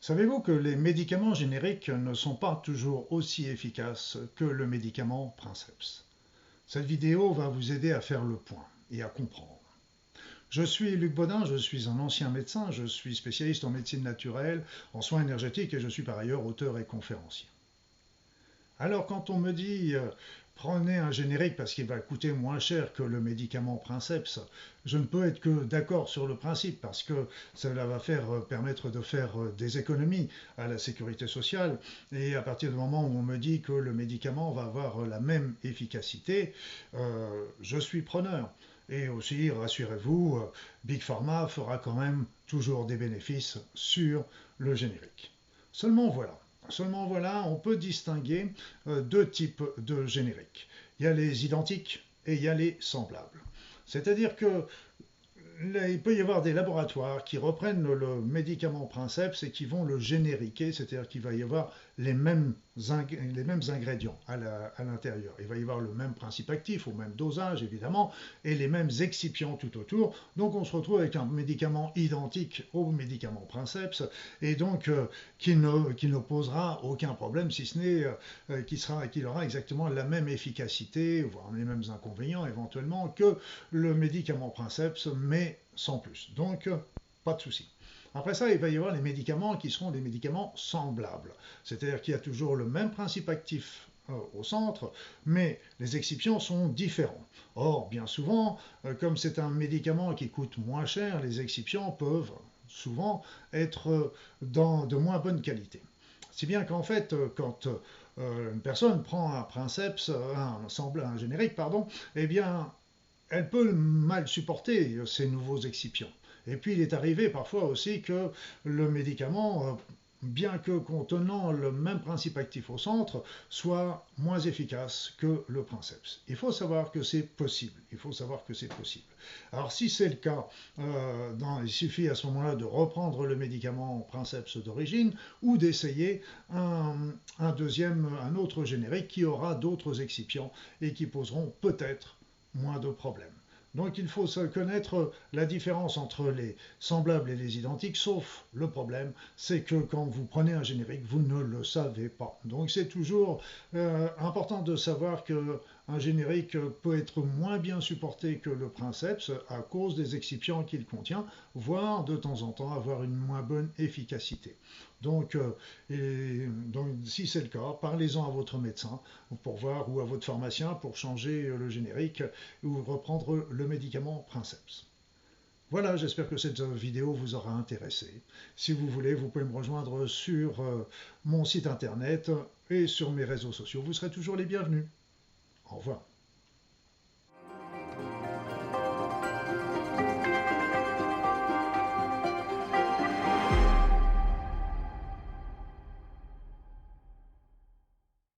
Savez-vous que les médicaments génériques ne sont pas toujours aussi efficaces que le médicament Princeps? Cette vidéo va vous aider à faire le point et à comprendre. Je suis Luc Baudin, je suis un ancien médecin, je suis spécialiste en médecine naturelle, en soins énergétiques et je suis par ailleurs auteur et conférencier. Alors quand on me dit prenez un générique parce qu'il va coûter moins cher que le médicament Princeps, je ne peux être que d'accord sur le principe parce que cela va permettre de faire des économies à la sécurité sociale et à partir du moment où on me dit que le médicament va avoir la même efficacité, je suis preneur. Et aussi, rassurez-vous, Big Pharma fera quand même toujours des bénéfices sur le générique. Seulement voilà, Seulement voilà, on peut distinguer deux types de génériques. Il y a les identiques et il y a les semblables. C'est-à-dire que il peut y avoir des laboratoires qui reprennent le médicament Princeps et qui vont le génériquer, c'est-à-dire qu'il va y avoir les mêmes ingrédients à l'intérieur. Il va y avoir le même principe actif, au même dosage évidemment, et les mêmes excipients tout autour. Donc on se retrouve avec un médicament identique au médicament Princeps et donc qui ne posera aucun problème si ce n'est qu'il aura exactement la même efficacité, voire les mêmes inconvénients éventuellement que le médicament Princeps, mais sans plus. Donc, pas de souci. Après ça, il va y avoir les médicaments qui seront des médicaments semblables. C'est-à-dire qu'il y a toujours le même principe actif au centre, mais les excipients sont différents. Or, bien souvent, comme c'est un médicament qui coûte moins cher, les excipients peuvent souvent être de moins bonne qualité. Si bien qu'en fait, quand une personne prend un princeps, un générique, pardon, eh bien, elle peut mal supporter ces nouveaux excipients. Et puis il est arrivé parfois aussi que le médicament, bien que contenant le même principe actif au centre, soit moins efficace que le princeps. Il faut savoir que c'est possible. Il faut savoir que c'est possible. Alors si c'est le cas, il suffit à ce moment-là de reprendre le médicament princeps d'origine ou d'essayer un autre générique qui aura d'autres excipients et qui poseront peut-être moins de problèmes. Donc il faut connaître la différence entre les semblables et les identiques, sauf le problème, c'est que quand vous prenez un générique, vous ne le savez pas. Donc c'est toujours important de savoir qu'un générique peut être moins bien supporté que le princeps à cause des excipients qu'il contient, voire de temps en temps avoir une moins bonne efficacité. Donc, si c'est le cas, parlez-en à votre médecin pour voir ou à votre pharmacien pour changer le générique ou reprendre le médicament Princeps. Voilà, j'espère que cette vidéo vous aura intéressé. Si vous voulez, vous pouvez me rejoindre sur mon site internet et sur mes réseaux sociaux. Vous serez toujours les bienvenus. Au revoir.